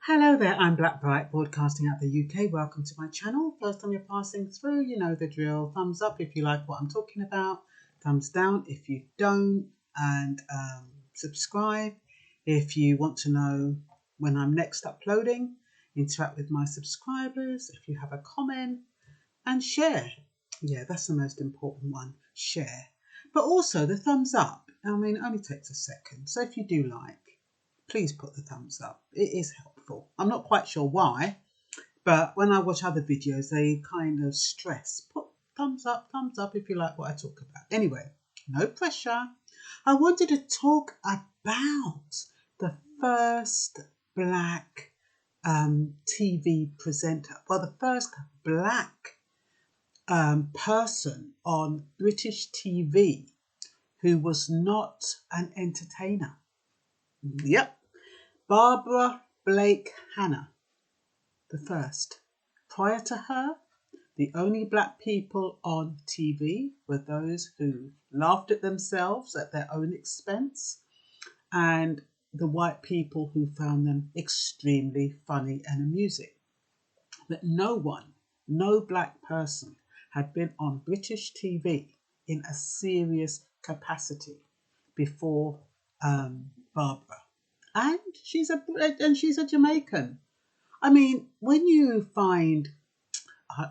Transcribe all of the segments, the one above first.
Hello there, I'm Blackbright, broadcasting out the UK. Welcome to my channel. First time you're passing through, you know the drill. Thumbs up if you like what I'm talking about. Thumbs down if you don't. And subscribe if you want to know when I'm next uploading. Interact with my subscribers if you have a comment. And share. Yeah, that's the most important one. Share. But also the thumbs up. I mean, it only takes a second. So if you do like, please put the thumbs up. It is helpful. I'm not quite sure why, but when I watch other videos, they kind of stress, put thumbs up if you like what I talk about. Anyway, no pressure. I wanted to talk about the first black TV presenter, well, the first black person on British TV who was not an entertainer. Yep. Barbara Blake Hannah, the first. Prior to her, the only black people on TV were those who laughed at themselves at their own expense and the white people who found them extremely funny and amusing. But no one, no black person had been on British TV in a serious capacity before Barbara. And she's a Jamaican. I mean, when you find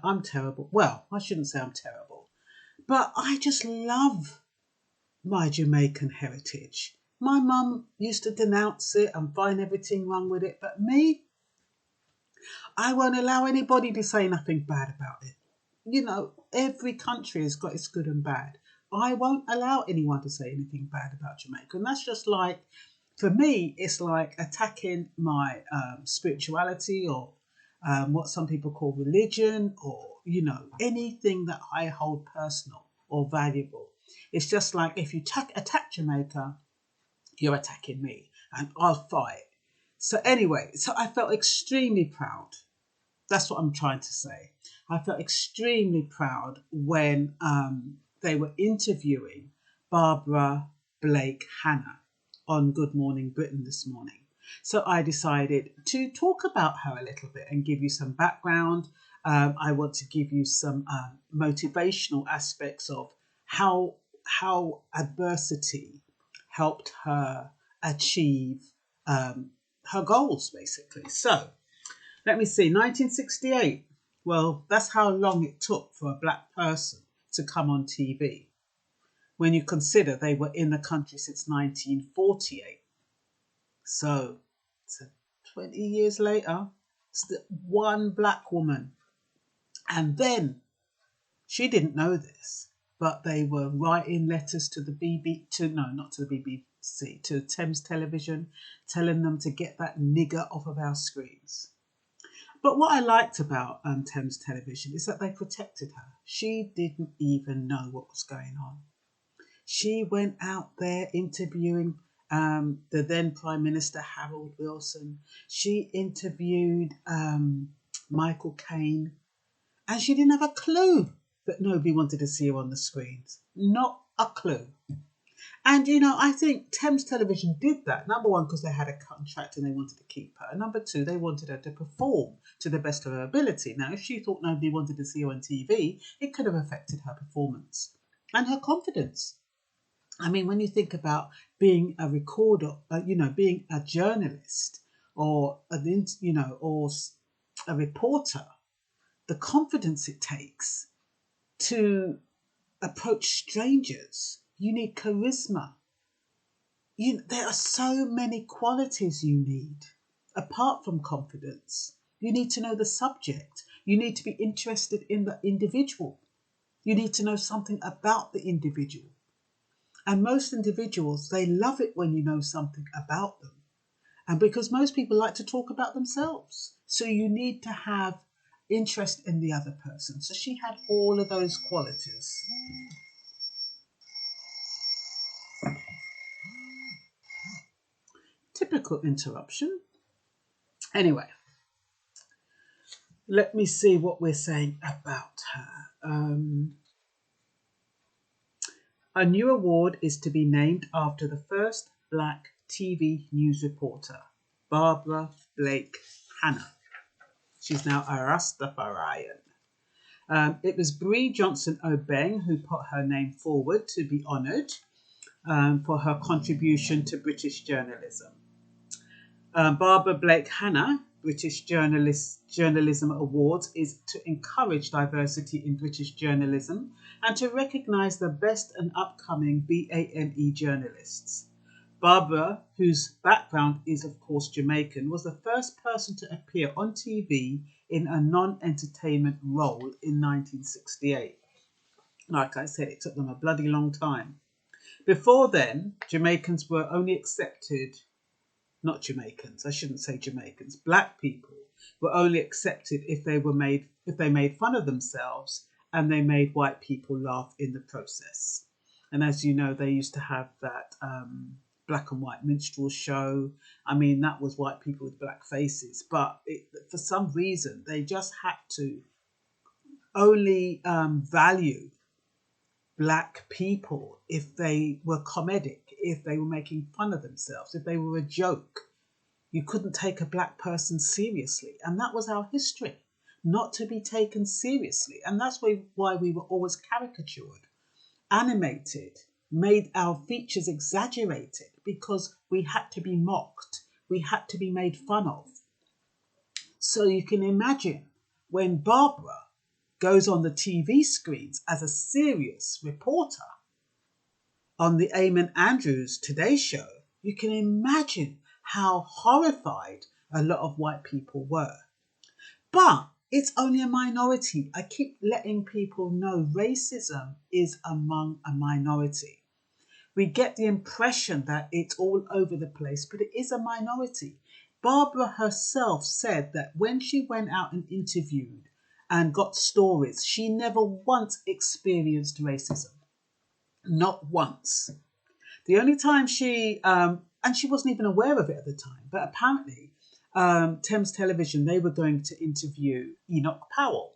I'm terrible. Well, I shouldn't say I'm terrible, but I just love my Jamaican heritage. My mum used to denounce it and find everything wrong with it, but me, I won't allow anybody to say nothing bad about it. You know, every country has got its good and bad. I won't allow anyone to say anything bad about Jamaica, and that's just like, for me, it's like attacking my spirituality or what some people call religion, or, you know, anything that I hold personal or valuable. It's just like if you attack Jamaica, you're attacking me and I'll fight. So anyway, so I felt extremely proud. That's what I'm trying to say. I felt extremely proud when they were interviewing Barbara Blake Hannah on Good Morning Britain this morning. So I decided to talk about her a little bit and give you some background. I want to give you some motivational aspects of how adversity helped her achieve her goals, basically. So let me see, 1968. Well, that's how long it took for a black person to come on TV, when you consider they were in the country since 1948. So 20 years later, it's the one black woman. And then she didn't know this, but they were writing letters to the not to the BBC, to Thames Television, telling them to get that nigger off of our screens. But what I liked about Thames Television is that they protected her. She didn't even know what was going on. She went out there interviewing the then Prime Minister Harold Wilson. She interviewed Michael Caine, and she didn't have a clue that nobody wanted to see her on the screens. Not a clue. And, you know, I think Thames Television did that. Number one, because they had a contract and they wanted to keep her. And number two, they wanted her to perform to the best of her ability. Now, if she thought nobody wanted to see her on TV, it could have affected her performance and her confidence. I mean, when you think about being a recorder, being a journalist or or a reporter, the confidence it takes to approach strangers. You need charisma. There are so many qualities you need apart from confidence. You need to know the subject. You need to be interested in the individual. You need to know something about the individual. And most individuals, they love it when you know something about them. And because most people like to talk about themselves. So you need to have interest in the other person. So she had all of those qualities. Typical interruption. Anyway, let me see what we're saying about her. A new award is to be named after the first black TV news reporter, Barbara Blake Hannah. She's now a Rastafarian. It was Bree Johnson Obeng who put her name forward to be honoured for her contribution to British journalism. Barbara Blake Hannah, British Journalism Awards, is to encourage diversity in British journalism and to recognise the best and upcoming BAME journalists. Barbara, whose background is of course Jamaican, was the first person to appear on TV in a non-entertainment role in 1968. Like I said, it took them a bloody long time. Before then, Jamaicans were only accepted, not Jamaicans, I shouldn't say Jamaicans, black people were only accepted if they made fun of themselves and they made white people laugh in the process. And as you know, they used to have that black and white minstrel show. I mean, that was white people with black faces, but for some reason, they just had to only value black people if they were comedic, if they were making fun of themselves, if they were a joke. You couldn't take a black person seriously. And that was our history, not to be taken seriously. And that's why we were always caricatured, animated, made our features exaggerated, because we had to be mocked. We had to be made fun of. So you can imagine when Barbara goes on the TV screens as a serious reporter on the Eamon Andrews Today Show, you can imagine how horrified a lot of white people were. But it's only a minority. I keep letting people know racism is among a minority. We get the impression that it's all over the place, but it is a minority. Barbara herself said that when she went out and interviewed and got stories, she never once experienced racism. Not once. The only time and she wasn't even aware of it at the time, but apparently Thames Television, they were going to interview Enoch Powell.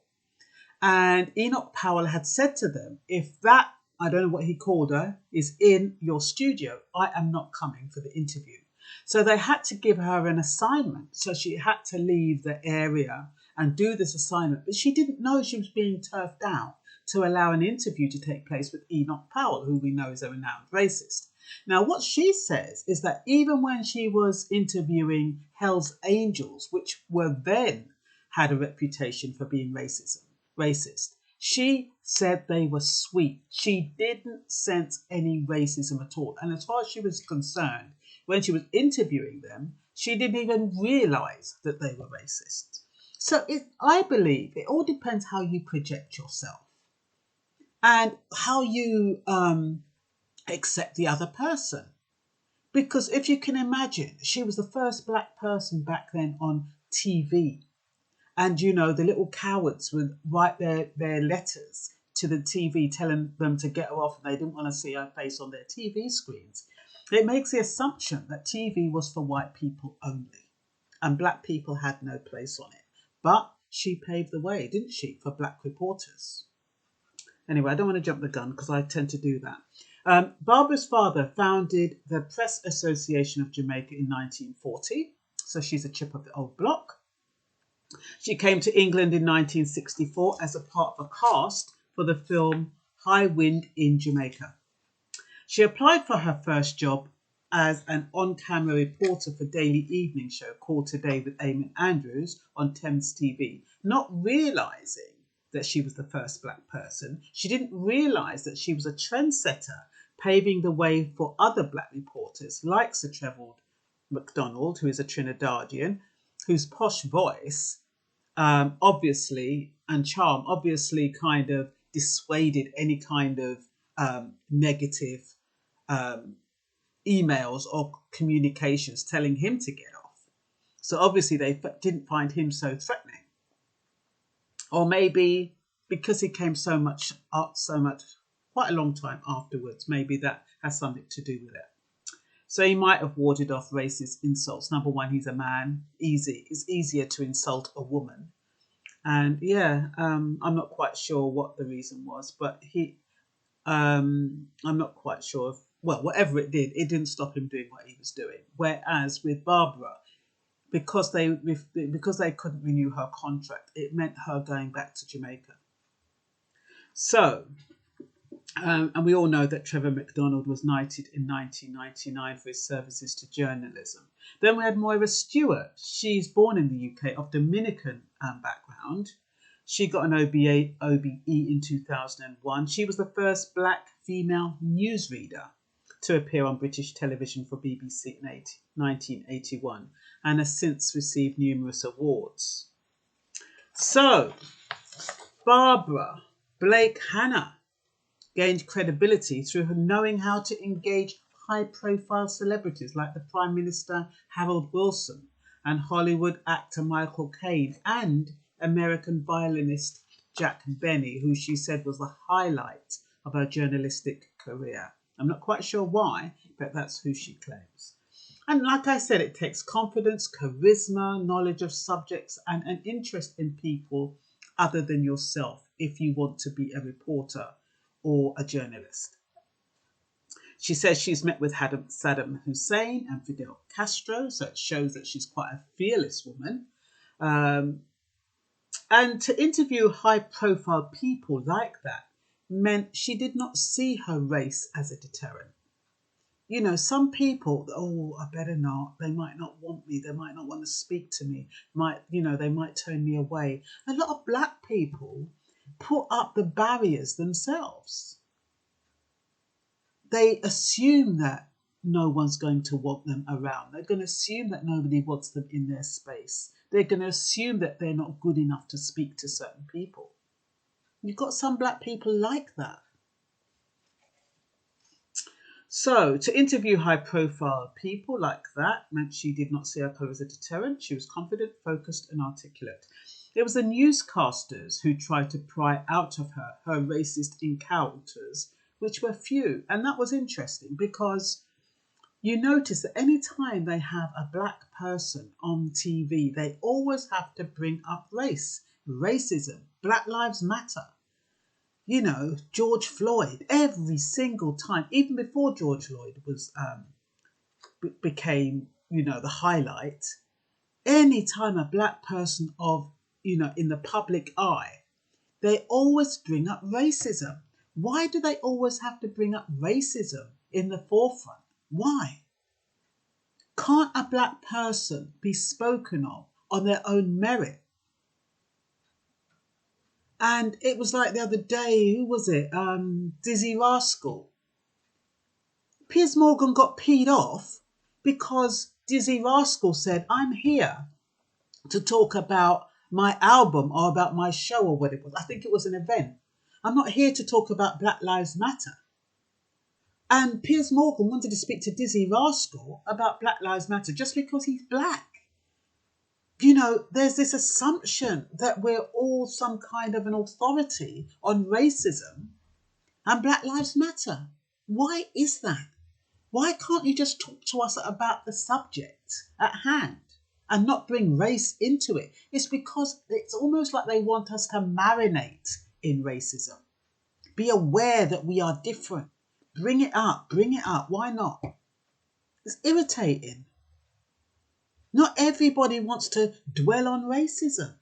And Enoch Powell had said to them, if that, I don't know what he called her, is in your studio, I am not coming for the interview. So they had to give her an assignment. So she had to leave the area and do this assignment. But she didn't know she was being turfed down to allow an interview to take place with Enoch Powell, who we know is a renowned racist. Now, what she says is that even when she was interviewing Hell's Angels, which were then had a reputation for being racist, she said they were sweet. She didn't sense any racism at all. And as far as she was concerned, when she was interviewing them, she didn't even realise that they were racist. So I believe it all depends how you project yourself and how you accept the other person. Because if you can imagine, she was the first black person back then on TV. And, you know, the little cowards would write their letters to the TV telling them to get her off and they didn't want to see her face on their TV screens. It makes the assumption that TV was for white people only and black people had no place on it. But she paved the way, didn't she, for black reporters? Anyway, I don't want to jump the gun because I tend to do that. Barbara's father founded the Press Association of Jamaica in 1940. So she's a chip of the old block. She came to England in 1964 as a part of a cast for the film High Wind in Jamaica. She applied for her first job as an on-camera reporter for daily evening show called Today with Eamon Andrews on Thames TV, not realising that she was the first black person. She didn't realise that she was a trendsetter, paving the way for other black reporters like Sir Trevor MacDonald, who is a Trinidadian, whose posh voice obviously and charm obviously kind of dissuaded any kind of negative emails or communications telling him to get off. So obviously they didn't find him so threatening. Or maybe because he came quite a long time afterwards, maybe that has something to do with it. So he might have warded off racist insults. Number one, he's a man. It's easier to insult a woman. And yeah, I'm not quite sure what the reason was, but I'm not quite sure. Well, whatever it did, it didn't stop him doing what he was doing. Whereas with Barbara, because they couldn't renew her contract. It meant her going back to Jamaica. So, and we all know that Trevor McDonald was knighted in 1999 for his services to journalism. Then we had Moira Stewart. She's born in the UK of Dominican background. She got an OBE in 2001. She was the first black female newsreader to appear on British television for BBC in 1981 and has since received numerous awards. So, Barbara Blake Hannah gained credibility through her knowing how to engage high-profile celebrities like the Prime Minister Harold Wilson and Hollywood actor Michael Caine and American violinist Jack Benny, who she said was the highlight of her journalistic career. I'm not quite sure why, but that's who she claims. And like I said, it takes confidence, charisma, knowledge of subjects, and an interest in people other than yourself if you want to be a reporter or a journalist. She says she's met with Saddam Hussein and Fidel Castro, so it shows that she's quite a fearless woman. And to interview high-profile people like that meant she did not see her race as a deterrent. You know, some people, oh, I better not. They might not want me. They might not want to speak to me. They might turn me away. A lot of black people put up the barriers themselves. They assume that no one's going to want them around. They're going to assume that nobody wants them in their space. They're going to assume that they're not good enough to speak to certain people. You've got some black people like that. So, to interview high-profile people like that meant she did not see her colour as a deterrent. She was confident, focused and articulate. It was the newscasters who tried to pry out of her racist encounters, which were few. And that was interesting because you notice that any time they have a black person on TV, they always have to bring up race, racism, Black Lives Matter. You know, George Floyd, every single time, even before George Floyd was became, the highlight, any time a black person in the public eye, they always bring up racism. Why do they always have to bring up racism in the forefront? Why? Can't a black person be spoken of on their own merit? And it was like the other day, who was it? Dizzy Rascal. Piers Morgan got peed off because Dizzy Rascal said, I'm here to talk about my album or about my show or what it was. I think it was an event. I'm not here to talk about Black Lives Matter. And Piers Morgan wanted to speak to Dizzy Rascal about Black Lives Matter just because he's black. There's this assumption that we're all some kind of an authority on racism and Black Lives Matter. Why is that? Why can't you just talk to us about the subject at hand and not bring race into it? It's because it's almost like they want us to marinate in racism. Be aware that we are different. Bring it up. Why not? It's irritating. Not everybody wants to dwell on racism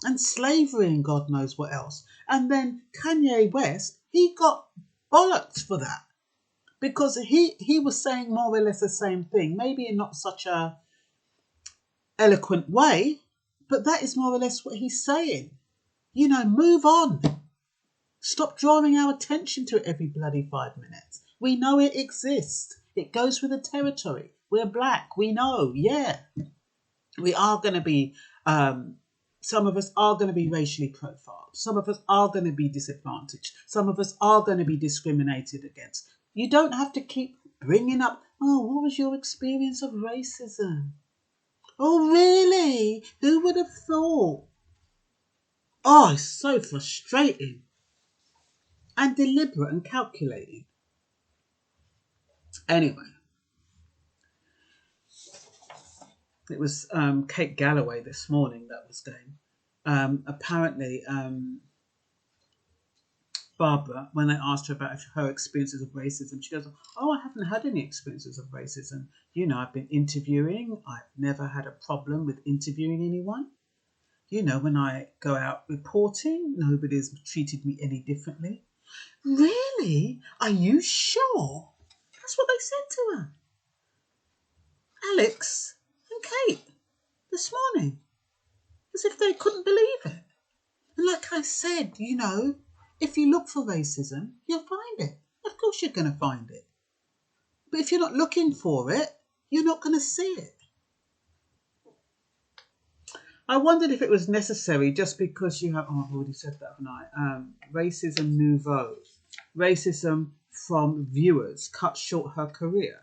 and slavery and God knows what else. And then Kanye West, he got bollocks for that because he was saying more or less the same thing, maybe in not such a eloquent way, but that is more or less what he's saying. Move on. Stop drawing our attention to it every bloody 5 minutes. We know it exists. It goes with the territory. We're black. We know. Yeah. We are going to be, some of us are going to be racially profiled. Some of us are going to be disadvantaged. Some of us are going to be discriminated against. You don't have to keep bringing up, oh, what was your experience of racism? Oh, really? Who would have thought? Oh, it's so frustrating. And deliberate and calculated. Anyway. It was Kate Galloway this morning that was going. Apparently, Barbara, when I asked her about her experiences of racism, she goes, "Oh, I haven't had any experiences of racism. You know, I've been interviewing. I've never had a problem with interviewing anyone. You know, when I go out reporting, nobody's treated me any differently." Really? Are you sure? That's what they said to her. Alex and Kate this morning, as if they couldn't believe it. And like I said, you know, if you look for racism, you'll find it. Of course you're going to find it. But if you're not looking for it, you're not going to see it. I wondered if it was necessary just because you have, oh, I've already said that, haven't I? Racism nouveau. Racism from viewers cut short her career.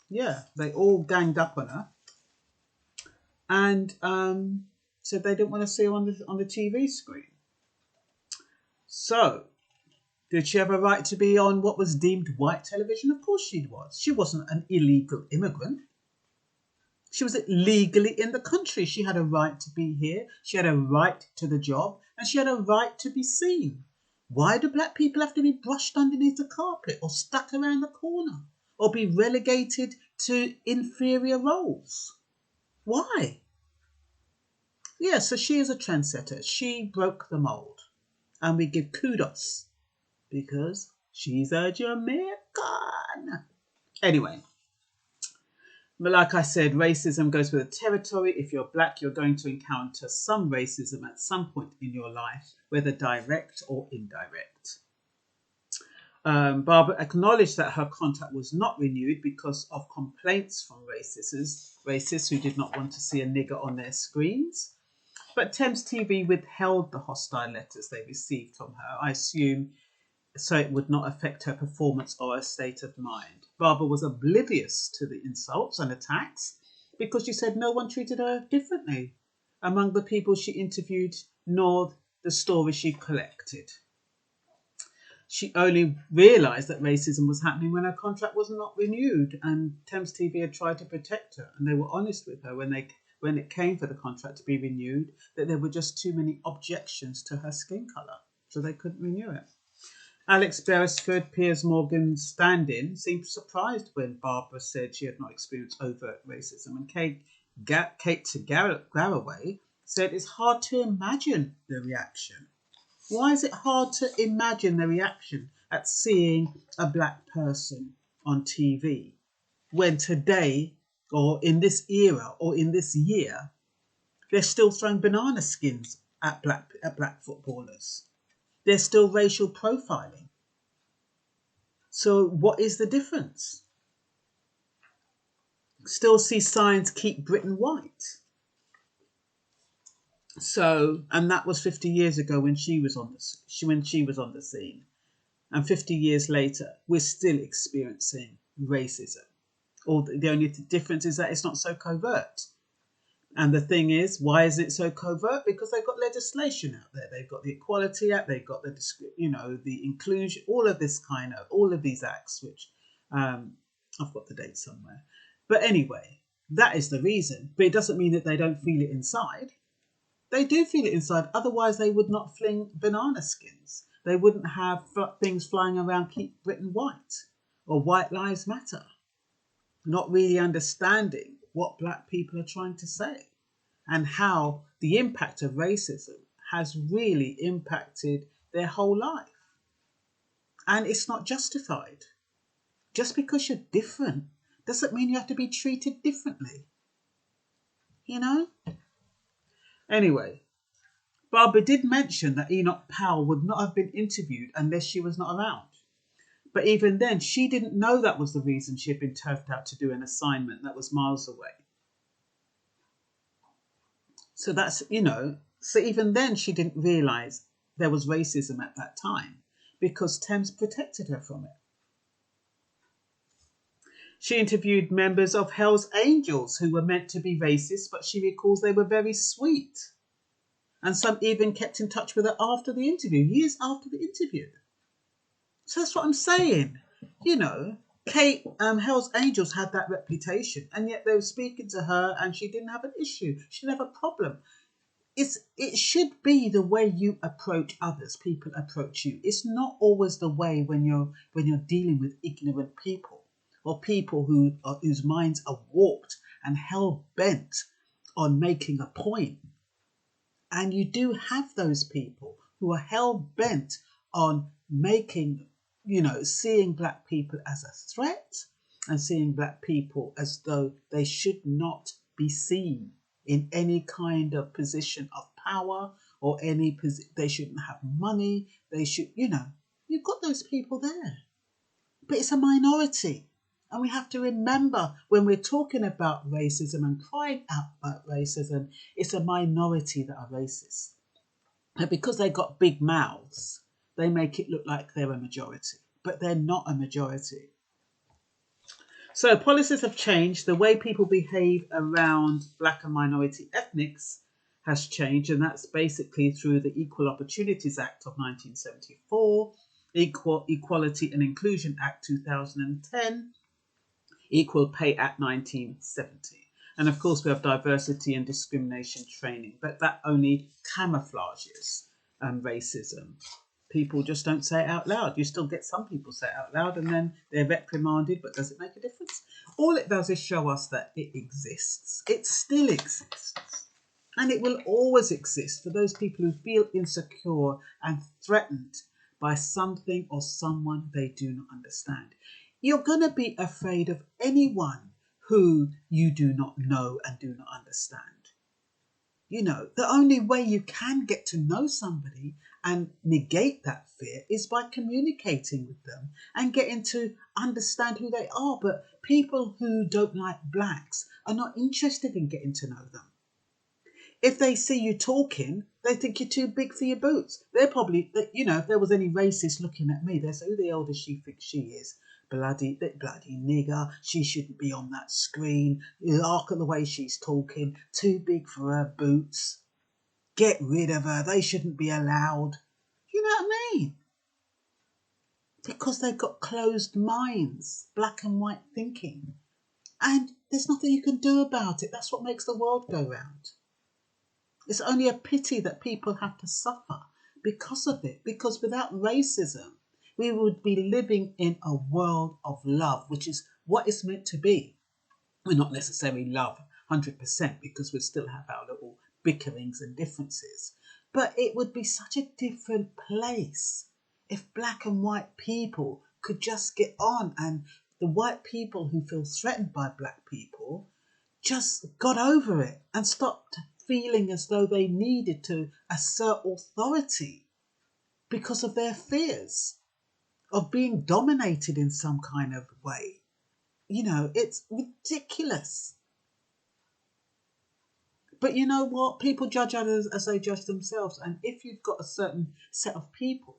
Yeah, they all ganged up on her. And said they didn't want to see her on the TV screen. So, did she have a right to be on what was deemed white television? Of course she was. She wasn't an illegal immigrant. She was legally in the country. She had a right to be here. She had a right to the job. And she had a right to be seen. Why do black people have to be brushed underneath the carpet or stuck around the corner or be relegated to inferior roles? Why? Yeah, so she is a trendsetter. She broke the mold. And we give kudos because she's a Jamaican. Anyway, but like I said, racism goes with the territory. If you're black, you're going to encounter some racism at some point in your life, whether direct or indirect. Barbara acknowledged that her contract was not renewed because of complaints from racists who did not want to see a nigger on their screens. But Thames TV withheld the hostile letters they received from her, I assume, so it would not affect her performance or her state of mind. Barbara was oblivious to the insults and attacks because she said no one treated her differently among the people she interviewed, nor the stories she collected. She only realised that racism was happening when her contract was not renewed, and Thames TV had tried to protect her, and they were honest with her when it came for the contract to be renewed, that there were just too many objections to her skin colour, so they couldn't renew it. Alex Beresford, Piers Morgan's stand-in, seemed surprised when Barbara said she had not experienced overt racism, and Kate Garraway said it's hard to imagine the reaction. Why is it hard to imagine the reaction at seeing a black person on TV when today, or in this era, or in this year, they're still throwing banana skins at black footballers? There's still racial profiling. So what is the difference? Still see signs, keep Britain white. So, and that was 50 years ago when she was on the scene. And 50 years later, we're still experiencing racism. Or the only difference is that it's not so covert. And the thing is, why is it so covert? Because they've got legislation out there. They've got the Equality Act. They've got the inclusion, all of these acts, which I've got the date somewhere. But anyway, that is the reason. But it doesn't mean that they don't feel it inside. They do feel it inside. Otherwise, they would not fling banana skins. They wouldn't have things flying around, keep Britain white, or White Lives Matter. Not really understanding what black people are trying to say and how the impact of racism has really impacted their whole life. And it's not justified. Just because you're different doesn't mean you have to be treated differently. You know? Anyway, Barbara did mention that Enoch Powell would not have been interviewed unless she was not around. But even then, she didn't know that was the reason she had been turfed out to do an assignment that was miles away. So so even then she didn't realise there was racism at that time because Thames protected her from it. She interviewed members of Hell's Angels who were meant to be racist, but she recalls they were very sweet. And some even kept in touch with her after the interview, years after the interview. So that's what I'm saying. Kate, Hell's Angels had that reputation, and yet they were speaking to her and she didn't have an issue. She didn't have a problem. it should be the way you approach others, people approach you. It's not always the way when you're dealing with ignorant people or people whose minds are warped and hell bent on making a point. And you do have those people who are hell bent on making, seeing black people as a threat and seeing black people as though they should not be seen in any kind of position of power or they shouldn't have money. They should, you've got those people there, but it's a minority. And we have to remember when we're talking about racism and crying out about racism, it's a minority that are racist. And because they got big mouths, they make it look like they're a majority, but they're not a majority. So policies have changed. The way people behave around black and minority ethnics has changed, and that's basically through the Equal Opportunities Act of 1974, Equality and Inclusion Act 2010, Equal Pay Act 1970. And of course, we have diversity and discrimination training, but that only camouflages racism. People just don't say it out loud. You still get some people say it out loud and then they're reprimanded, but does it make a difference? All it does is show us that it exists. It still exists. And it will always exist for those people who feel insecure and threatened by something or someone they do not understand. You're going to be afraid of anyone who you do not know and do not understand. The only way you can get to know somebody and negate that fear is by communicating with them and getting to understand who they are. But people who don't like blacks are not interested in getting to know them. If they see you talking, they think you're too big for your boots. They're probably, if there was any racist looking at me, they'd say, who the hell does she think she is? Bloody nigger, she shouldn't be on that screen. Look at the way she's talking, too big for her boots. Get rid of her, they shouldn't be allowed. You know what I mean? Because they've got closed minds, black and white thinking. And there's nothing you can do about it. That's what makes the world go round. It's only a pity that people have to suffer because of it. Because without racism, we would be living in a world of love, which is what it's meant to be. We're not necessarily love 100% because we still have our little bickerings and differences. But it would be such a different place if black and white people could just get on, and the white people who feel threatened by black people just got over it and stopped feeling as though they needed to assert authority because of their fears of being dominated in some kind of way. It's ridiculous. But you know what? People judge others as they judge themselves. And if you've got a certain set of people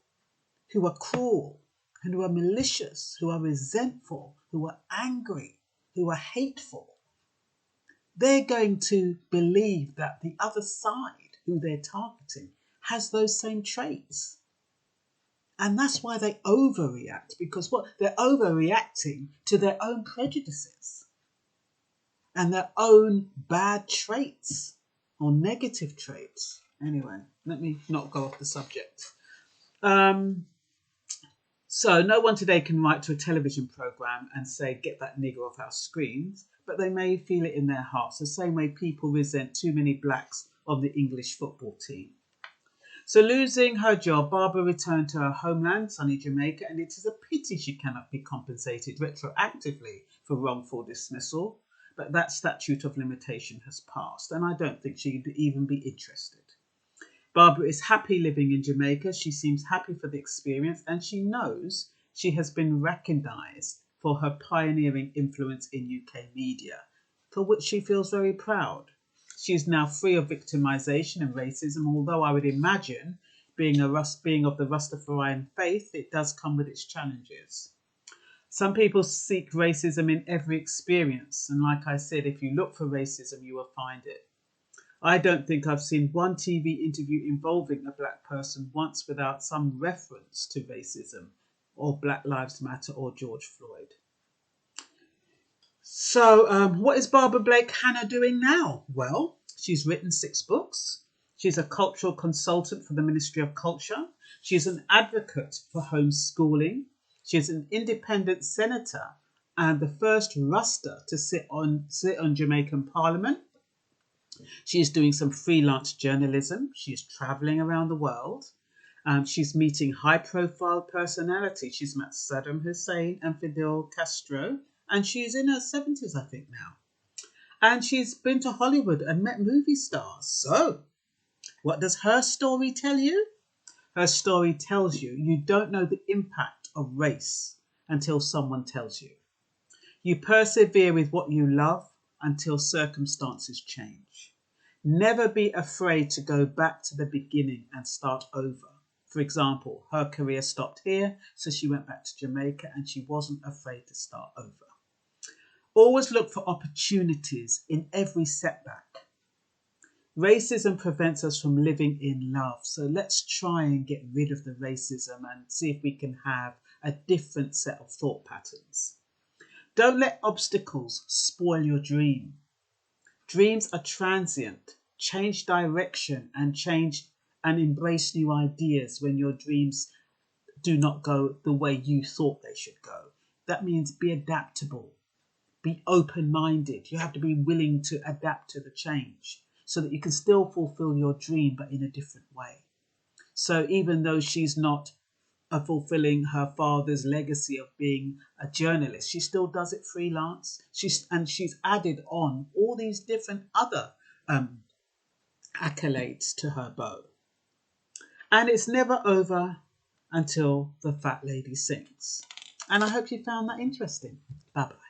who are cruel, and who are malicious, who are resentful, who are angry, who are hateful, they're going to believe that the other side, who they're targeting, has those same traits. And that's why they overreact, because they're overreacting to their own prejudices and their own bad traits or negative traits. Anyway, let me not go off the subject. So no one today can write to a television programme and say, get that nigger off our screens, but they may feel it in their hearts, the same way people resent too many blacks on the English football team. So losing her job, Barbara returned to her homeland, sunny Jamaica, and it is a pity she cannot be compensated retroactively for wrongful dismissal. But that statute of limitation has passed, and I don't think she'd even be interested. Barbara is happy living in Jamaica. She seems happy for the experience, and she knows she has been recognised for her pioneering influence in UK media, for which she feels very proud. She is now free of victimisation and racism, although I would imagine, being of the Rastafarian faith, it does come with its challenges. Some people seek racism in every experience, and like I said, if you look for racism, you will find it. I don't think I've seen one TV interview involving a black person once without some reference to racism or Black Lives Matter or George Floyd. So what is Barbara Blake Hannah doing now? Well, she's written 6 books. She's a cultural consultant for the Ministry of Culture. She's an advocate for homeschooling. She's an independent senator and the first Rasta to sit on Jamaican Parliament. She's doing some freelance journalism. She's traveling around the world. She's meeting high-profile personalities. She's met Saddam Hussein and Fidel Castro, and she's in her 70s, I think, now. And she's been to Hollywood and met movie stars. So, what does her story tell you? Her story tells you you don't know the impact of race until someone tells you. You persevere with what you love until circumstances change. Never be afraid to go back to the beginning and start over. For example, her career stopped here, so she went back to Jamaica and she wasn't afraid to start over. Always look for opportunities in every setback. Racism prevents us from living in love, so let's try and get rid of the racism and see if we can have a different set of thought patterns. Don't let obstacles spoil your dream. Dreams are transient. Change direction and embrace new ideas when your dreams do not go the way you thought they should go. That means be adaptable, be open-minded. You have to be willing to adapt to the change so that you can still fulfill your dream, but in a different way. So even though she's not fulfilling her father's legacy of being a journalist, she still does it freelance. She's added on all these different other accolades to her bow. And it's never over until the fat lady sings. And I hope you found that interesting. Bye-bye.